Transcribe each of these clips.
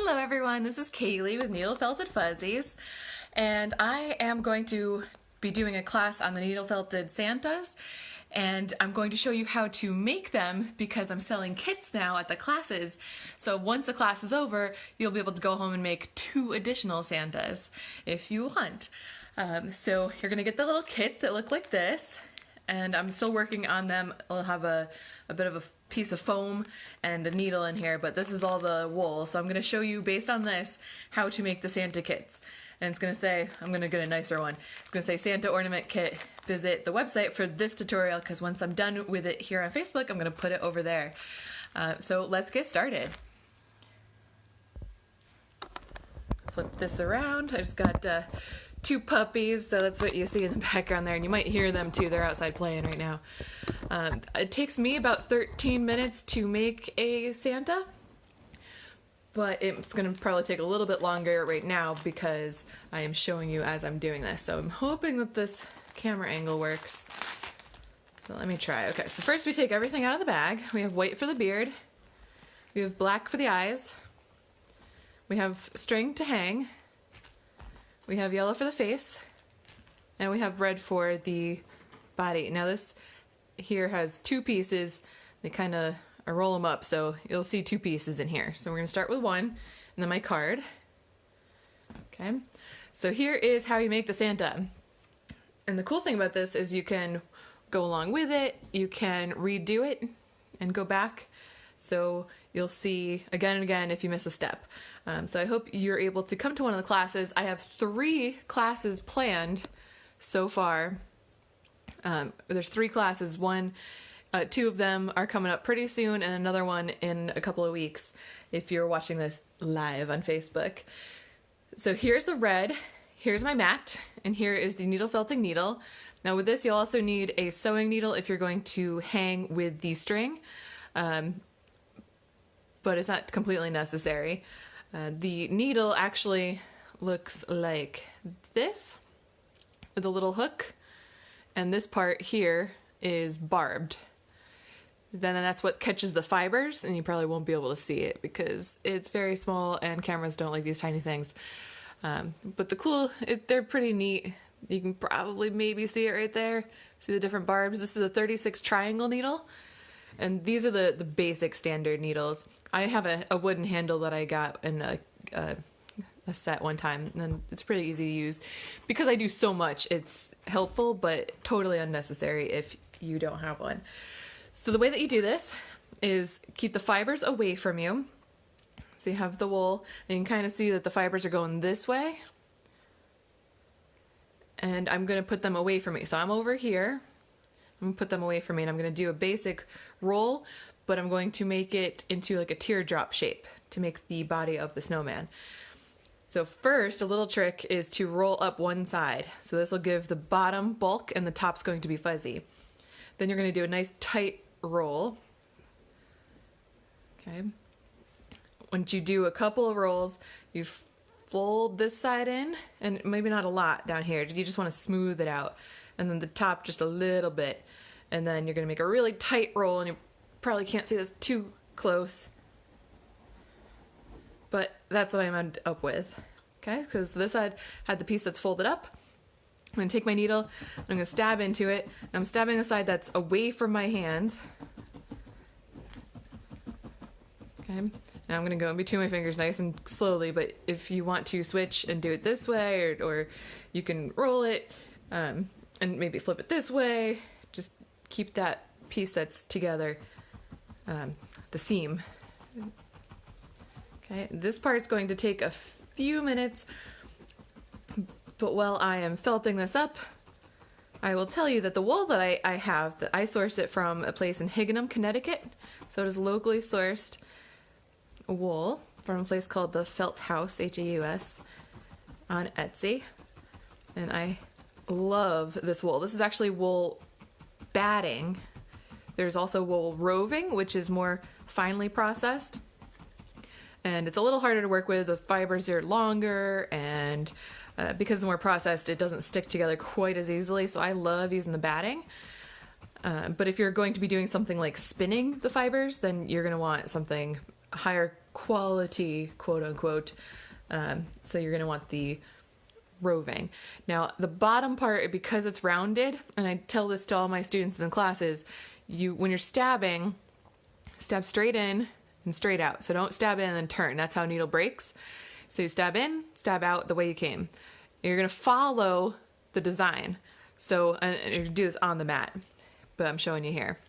Hello everyone, this is Kayleigh with Needle Felted Fuzzies, and I am going to be doing a class on the needle felted Santas, and I'm going to show you how to make them because I'm selling kits now at the classes. So once the class is over, you'll be able to go home and make 2 additional Santas if you want. So you're gonna get the little kits that look like this, and I'm still working on them. I'll have a bit of a piece of foam and a needle in here, but this is all the wool. So I'm going to show you, based on this, how to make the Santa kits. And it's going to say, I'm going to get a nicer one. It's going to say Santa Ornament Kit. Visit the website for this tutorial, because once I'm done with it here on Facebook, I'm going to put it over there. So let's get started. Flip this around. I just got 2 puppies, so that's what you see in the background there, and you might hear them too. They're outside playing right now. It takes me about 13 minutes to make a Santa, but it's going to probably take a little bit longer right now because I am showing you as I'm doing this. So I'm hoping that this camera angle works. So let me try. Okay, so first we take everything out of the bag. We have white for the beard. We have black for the eyes. We have string to hang. We have yellow for the face. And we have red for the body. Now this here has 2 pieces. They kind of roll them up, so you'll see 2 pieces in here. So we're going to start with 1, and then my card. Okay, so here is how you make the Santa. And the cool thing about this is you can go along with it, you can redo it and go back, so you'll see again and again if you miss a step. So I hope you're able to come to one of the classes. I have 3 classes planned so far. There's 3 classes. 2 of them are coming up pretty soon, and another one in a couple of weeks if you're watching this live on Facebook. So here's the red, here's my mat, and here is the needle felting needle. Now with this you'll also need a sewing needle if you're going to hang with the string, but it's not completely necessary. The needle actually looks like this with a little hook, and this part here is barbed. Then that's what catches the fibers, and you probably won't be able to see it because it's very small and cameras don't like these tiny things. But they're pretty neat. You can probably maybe see it right there. See the different barbs? This is a 36 triangle needle, and these are the basic standard needles. I have a wooden handle that I got in a set one time, and it's pretty easy to use. Because I do so much, it's helpful, but totally unnecessary if you don't have one. So the way that you do this is keep the fibers away from you. So you have the wool, and you can kind of see that the fibers are going this way. And I'm going to put them away from me. So I'm over here. I'm going to put them away from me, and I'm going to do a basic roll, but I'm going to make it into like a teardrop shape to make the body of the snowman. So first, a little trick is to roll up one side. So this will give the bottom bulk, and the top's going to be fuzzy. Then you're going to do a nice tight roll. Okay. Once you do a couple of rolls, you fold this side in, and maybe not a lot down here. You just want to smooth it out. And then the top just a little bit. And then you're going to make a really tight roll, and you probably can't see this too close. But that's what I ended up with. Okay, because this side had the piece that's folded up. I'm going to take my needle, I'm going to stab into it, and I'm stabbing the side that's away from my hands. Okay, now I'm going to go in between my fingers nice and slowly, but if you want to switch and do it this way, or you can roll it, and maybe flip it this way, just keep that piece that's together, the seam. Okay, this part's going to take a few minutes, but while I am felting this up, I will tell you that the wool that I have, that I source it from a place in Hingham, Connecticut. So it is locally sourced wool from a place called the Felt House, H-A-U-S, on Etsy. And I love this wool. This is actually wool batting. There's also wool roving, which is more finely processed. And it's a little harder to work with. The fibers are longer, and because it's more processed, it doesn't stick together quite as easily, so I love using the batting. But if you're going to be doing something like spinning the fibers, then you're going to want something higher quality, quote unquote. So you're going to want the roving. Now the bottom part, because it's rounded, and I tell this to all my students in the classes, when you're stabbing, stab straight in and straight out. So don't stab in and then turn. That's how a needle breaks. So you stab in, stab out the way you came. You're going to follow the design. So, and you do this on the mat, but I'm showing you here.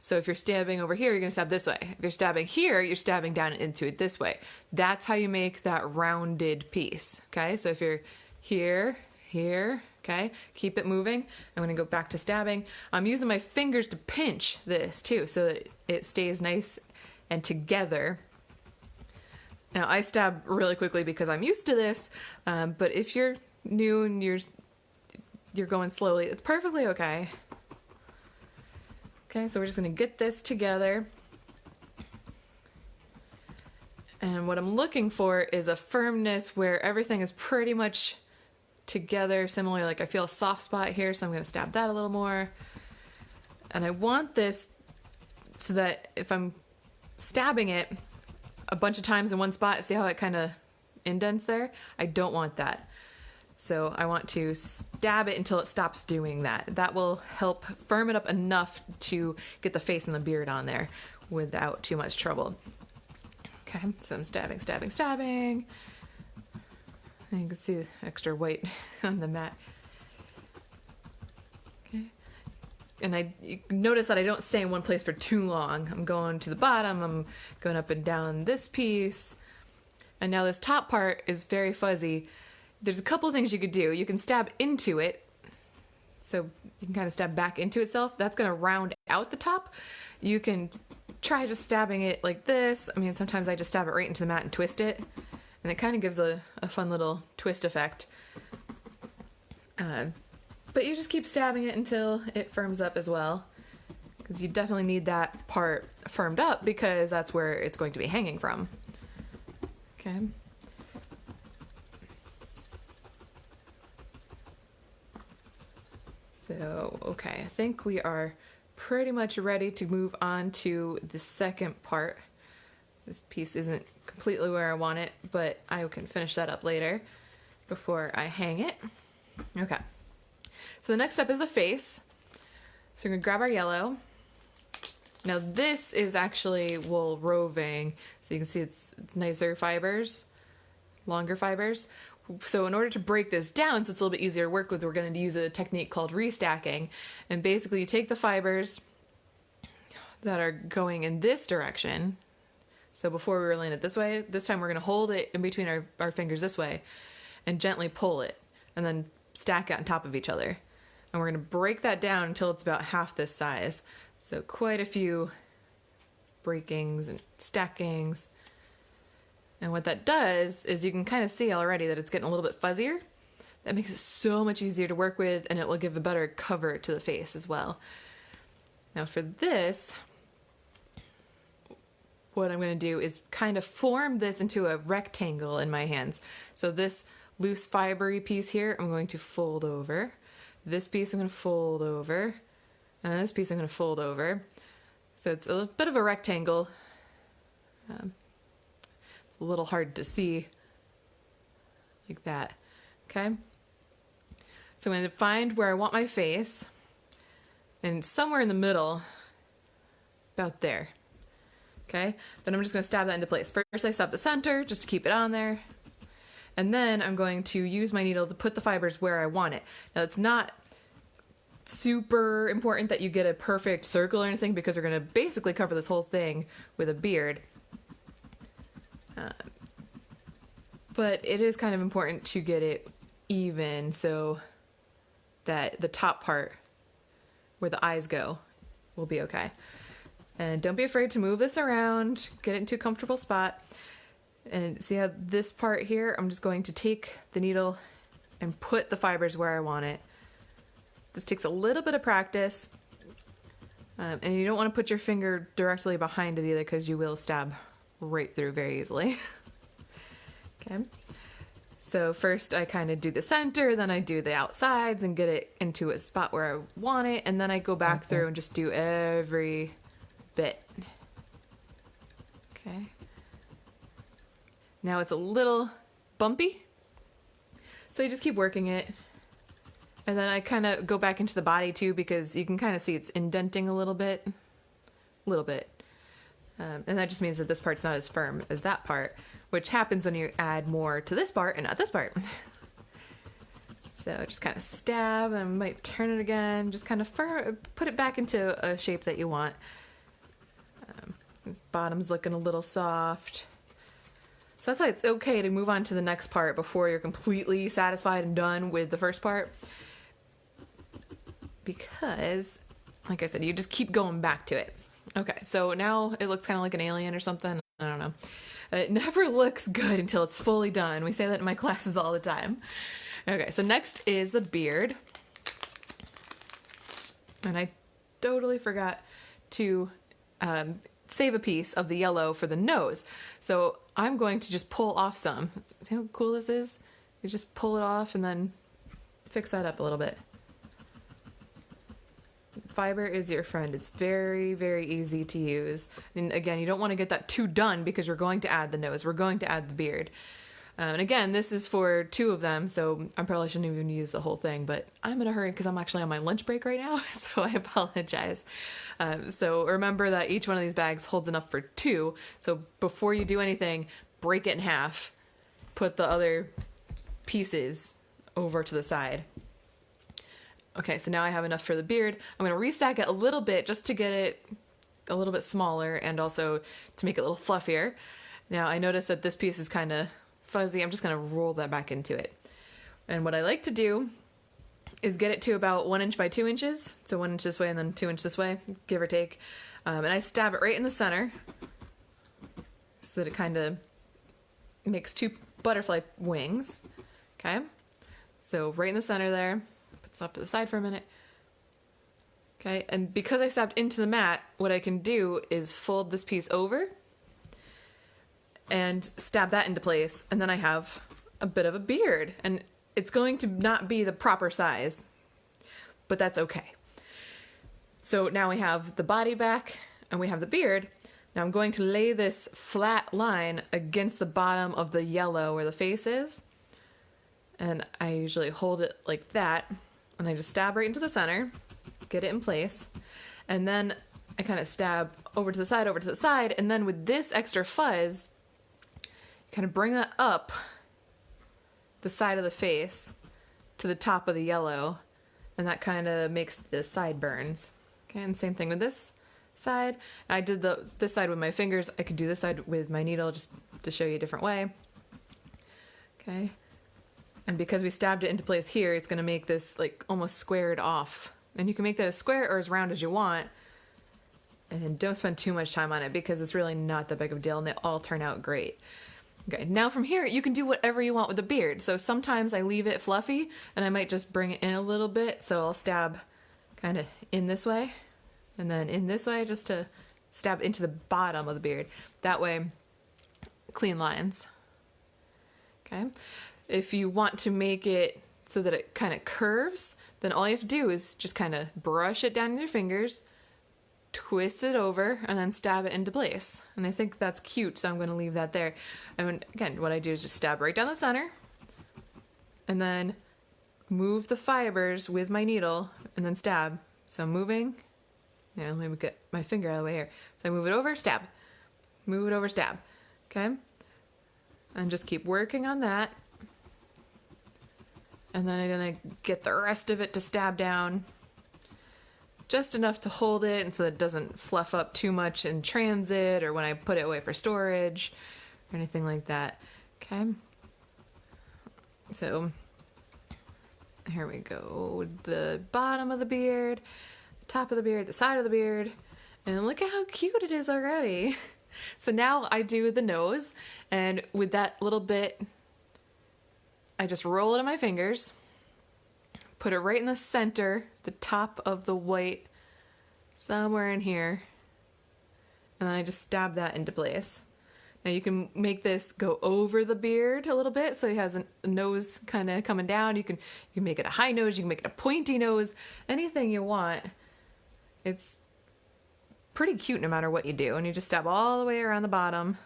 So if you're stabbing over here, you're going to stab this way. If you're stabbing here, you're stabbing down into it this way. That's how you make that rounded piece. Okay. So if you're here, okay, keep it moving. I'm going to go back to stabbing. I'm using my fingers to pinch this too, so that it stays nice and together. Now I stab really quickly because I'm used to this, but if you're new and you're going slowly, it's perfectly okay. Okay, so we're just going to get this together. And what I'm looking for is a firmness where everything is pretty much together, similar. Like I feel a soft spot here, so I'm going to stab that a little more. And I want this so that if I'm stabbing it a bunch of times in one spot, see how it kind of indents there? I don't want that. So I want to stab it until it stops doing that. That will help firm it up enough to get the face and the beard on there without too much trouble. Okay, so I'm stabbing. And you can see the extra white on the mat. Okay. And you notice that I don't stay in one place for too long. I'm going to the bottom, I'm going up and down this piece. And now this top part is very fuzzy. There's a couple of things you could do. You can stab into it. So you can kind of stab back into itself. That's going to round out the top. You can try just stabbing it like this. I mean, sometimes I just stab it right into the mat and twist it. And it kind of gives a fun little twist effect. But you just keep stabbing it until it firms up as well. Because you definitely need that part firmed up because that's where it's going to be hanging from. Okay. So, okay, I think we are pretty much ready to move on to the second part. This piece isn't completely where I want it, but I can finish that up later before I hang it. Okay, so the next step is the face. So we're gonna grab our yellow. Now this is actually wool roving, so you can see it's nicer fibers, longer fibers. So in order to break this down so it's a little bit easier to work with, we're going to use a technique called restacking. And basically you take the fibers that are going in this direction. So before we were laying it this way, this time we're going to hold it in between our fingers this way and gently pull it and then stack it on top of each other. And we're going to break that down until it's about half this size. So quite a few breakings and stackings. And what that does is you can kind of see already that it's getting a little bit fuzzier. That makes it so much easier to work with, and it will give a better cover to the face as well. Now for this, what I'm going to do is kind of form this into a rectangle in my hands. So this loose fibery piece here, I'm going to fold over. This piece I'm going to fold over. And this piece I'm going to fold over. So it's a bit of a rectangle. A little hard to see like that. Okay, so I'm going to find where I want my face, and somewhere in the middle, about there. Okay, then I'm just going to stab that into place. First I stab the center just to keep it on there, and then I'm going to use my needle to put the fibers where I want it. Now it's not super important that you get a perfect circle or anything, because we're going to basically cover this whole thing with a beard. But it is kind of important to get it even so that the top part where the eyes go will be okay. And don't be afraid to move this around, get it into a comfortable spot. And see how this part here, I'm just going to take the needle and put the fibers where I want it. This takes a little bit of practice. And you don't want to put your finger directly behind it either, because you will stab right through very easily. Okay, so first I kind of do the center, then I do the outsides and get it into a spot where I want it, and then I go back through and just do every bit. Okay, Now it's a little bumpy. So you just keep working it. And then I kind of go back into the body too, because you can kind of see it's indenting a little bit. And that just means that this part's not as firm as that part, which happens when you add more to this part and not this part. So just kind of stab, and I might turn it again, just kind of put it back into a shape that you want. Bottom's looking a little soft. So that's why it's okay to move on to the next part before you're completely satisfied and done with the first part. Because, like I said, you just keep going back to it. Okay, so now it looks kind of like an alien or something. I don't know. It never looks good until it's fully done. We say that in my classes all the time. Okay, so next is the beard. And I totally forgot to save a piece of the yellow for the nose. So I'm going to just pull off some. See how cool this is? You just pull it off and then fix that up a little bit. Fiber is your friend. It's very, very easy to use. And again, you don't want to get that too done because we're going to add the nose. We're going to add the beard. And again, this is for 2 of them, so I probably shouldn't even use the whole thing, but I'm in a hurry because I'm actually on my lunch break right now, so I apologize. So remember that each one of these bags holds enough for 2, so before you do anything, break it in half. Put the other pieces over to the side. Okay, so now I have enough for the beard. I'm going to restack it a little bit just to get it a little bit smaller and also to make it a little fluffier. Now I noticed that this piece is kind of fuzzy. I'm just going to roll that back into it. And what I like to do is get it to about 1 inch by 2 inches. So 1 inch this way and then 2 inch this way, give or take. And I stab it right in the center so that it kind of makes 2 butterfly wings. Okay. So right in the center there. Put this off to the side for a minute. Okay. And because I stabbed into the mat, what I can do is fold this piece over and stab that into place, and then I have a bit of a beard, and it's going to not be the proper size, but that's okay. So now we have the body back and we have the beard. Now I'm going to lay this flat line against the bottom of the yellow where the face is, and I usually hold it like that, and I just stab right into the center, get it in place, and then I kind of stab over to the side, and then with this extra fuzz, kind of bring that up the side of the face to the top of the yellow, and that kind of makes the sideburns. Okay, and same thing with this side. I did this side with my fingers. I could do this side with my needle just to show you a different way. Okay, and because we stabbed it into place here, it's going to make this like almost squared off. And you can make that as square or as round as you want. And don't spend too much time on it because it's really not that big of a deal, and they all turn out great. Okay, now from here, you can do whatever you want with the beard. So sometimes I leave it fluffy, and I might just bring it in a little bit. So I'll stab kind of in this way, and then in this way, just to stab into the bottom of the beard. That way, clean lines. Okay, if you want to make it so that it kind of curves, then all you have to do is just kind of brush it down with your fingers, twist it over, and then stab it into place. And I think that's cute, so I'm going to leave that there. And again, what I do is just stab right down the center, and then move the fibers with my needle, and then stab. So I'm moving. Let me get my finger out of the way here. So I move it over, stab. Move it over, stab. Okay? And just keep working on that. And then I'm going to get the rest of it to stab down. Just enough to hold it and so that it doesn't fluff up too much in transit or when I put it away for storage or anything like that. Okay. So here we go. The bottom of the beard, the top of the beard, the side of the beard, and look at how cute it is already. So now I do the nose, and with that little bit, I just roll it in my fingers. Put it right in the center, the top of the white, somewhere in here. And then I just stab that into place. Now you can make this go over the beard a little bit so he has a nose kind of coming down. You can make it a high nose, you can make it a pointy nose, anything you want. It's pretty cute no matter what you do. And you just stab all the way around the bottom.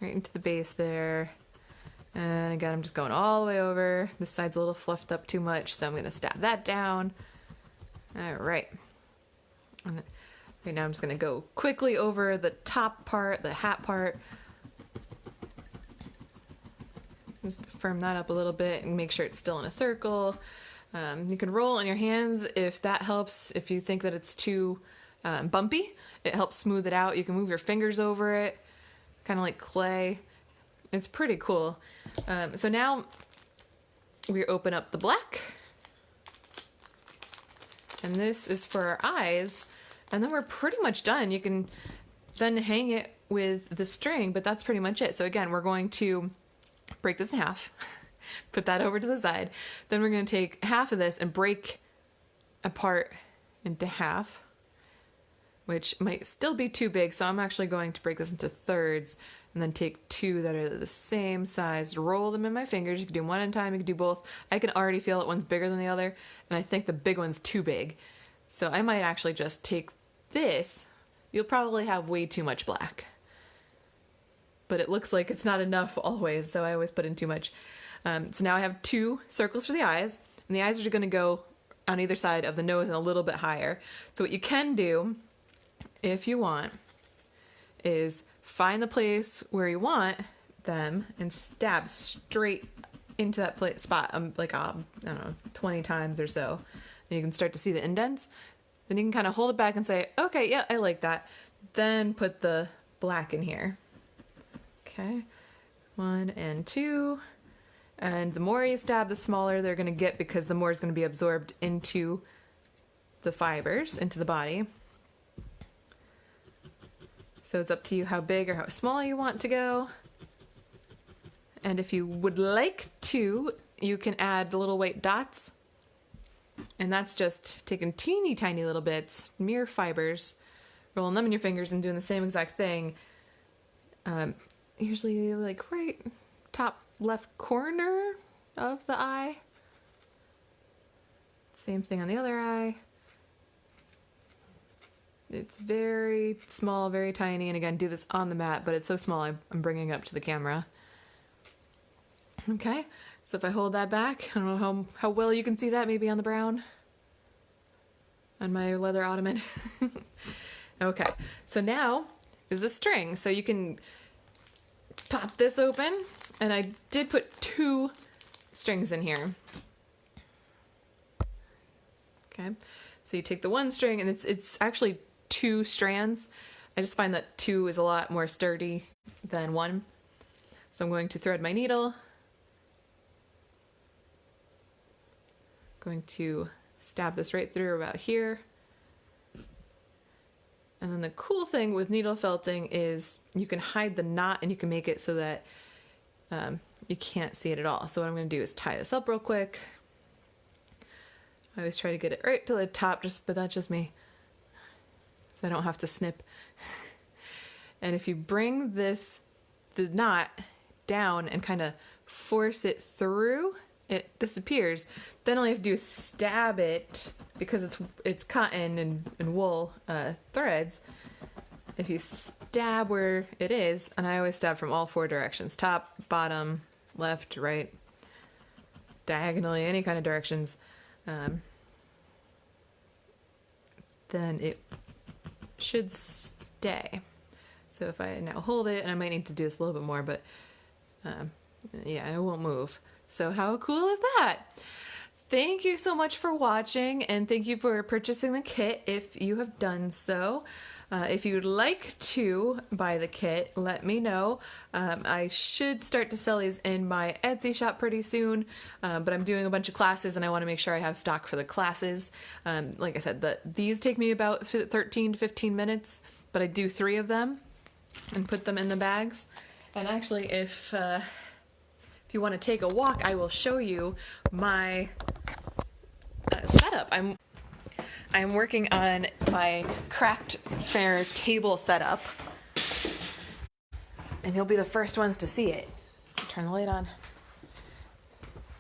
right into the base there. And again, I'm just going all the way over. This side's a little fluffed up too much, so I'm going to stab that down. All right. And right now I'm just going to go quickly over the top part, the hat part. Just firm that up a little bit and make sure it's still in a circle. You can roll on your hands if that helps. If you think that it's too bumpy, it helps smooth it out. You can move your fingers over it, kind of like clay. It's pretty cool. So now we open up the black. And this is for our eyes. And then we're pretty much done. You can then hang it with the string, but that's pretty much it. So again, we're going to break this in half, put that over to the side. Then we're going to take half of this and break apart into half, which might still be too big. So I'm actually going to break this into thirds and then take two that are the same size, roll them in my fingers. You can do one at a time, you can do both. I can already feel that one's bigger than the other, and I think the big one's too big. So I might actually just take this. You'll probably have way too much black, but it looks like it's not enough always, so I always put in too much. So now I have two circles for the eyes, and the eyes are going to go on either side of the nose and a little bit higher. So what you can do, if you want, is find the place where you want them and stab straight into that spot, like, I don't know, 20 times or so. And you can start to see the indents. Then you can kind of hold it back and say, okay, yeah, I like that. Then put the black in here. Okay, 1 and 2. And the more you stab, the smaller they're going to get, because the more is going to be absorbed into the fibers, into the body. So it's up to you how big or how small you want to go. And if you would like to, you can add the little white dots. And that's just taking teeny tiny little bits, mere fibers, rolling them in your fingers and doing the same exact thing. Usually like right top left corner of the eye. Same thing on the other eye. It's very small, very tiny, and again, do this on the mat, but it's so small I'm bringing it up to the camera. Okay, so if I hold that back, I don't know how well you can see that, maybe on the brown, on my leather ottoman. Okay, so now is the string. So you can pop this open, and I did put 2 strings in here. Okay, so you take the one string, and it's actually 2 strands. I just find that 2 is a lot more sturdy than 1. So I'm going to thread my needle. Going to stab this right through about here. And then the cool thing with needle felting is you can hide the knot, and you can make it so that you can't see it at all. So what I'm going to do is tie this up real quick. I always try to get it right to the top, but that's just me. So I don't have to snip. And if you bring the knot down and kind of force it through, it disappears. Then all you have to do is stab it, because it's cotton and wool threads. If you stab where it is, and I always stab from all 4 directions, top, bottom, left, right, diagonally, any kind of directions, then it should stay. So if I now hold it, and I might need to do this a little bit more, but yeah, it won't move. So how cool is that? Thank you so much for watching, and thank you for purchasing the kit if you have done so. If you'd like to buy the kit, let me know. I should start to sell these in my Etsy shop pretty soon, but I'm doing a bunch of classes and I want to make sure I have stock for the classes. Like I said, these take me about 13 to 15 minutes, but I do 3 of them and put them in the bags. And actually, if you want to take a walk, I will show you my setup. I'm working on my craft fair table setup, and you'll be the first ones to see it. Turn the light on.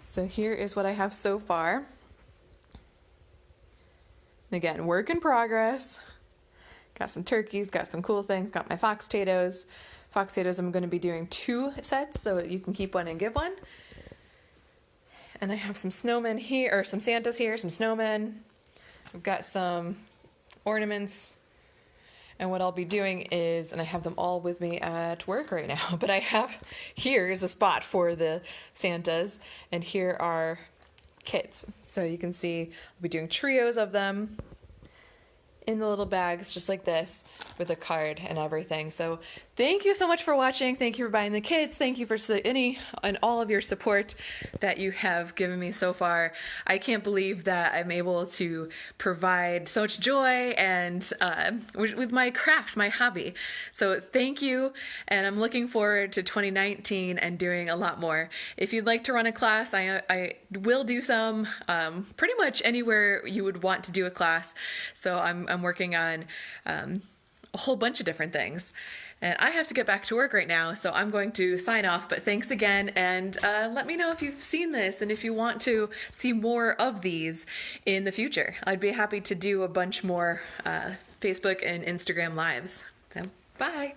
So here is what I have so far. Again, work in progress. Got some turkeys, got some cool things, got my fox potatoes, fox potatoes, I'm going to be doing 2 sets, so you can keep one and give one. And I have some snowmen here, or some Santas here, some snowmen. I've got some ornaments. And what I'll be doing is, and I have them all with me at work right now, but I have, here is a spot for the Santas, and here are kids. So you can see I'll be doing trios of them in the little bags, just like this, with a card and everything. So thank you so much for watching. Thank you for buying the kits. Thank you for any and all of your support that you have given me so far. I can't believe that I'm able to provide so much joy and with my craft, my hobby. So thank you, and I'm looking forward to 2019 and doing a lot more. If you'd like to run a class, I will do some pretty much anywhere you would want to do a class. So I'm working on a whole bunch of different things. And I have to get back to work right now, so I'm going to sign off. But thanks again, and let me know if you've seen this and if you want to see more of these in the future. I'd be happy to do a bunch more Facebook and Instagram lives. So, bye!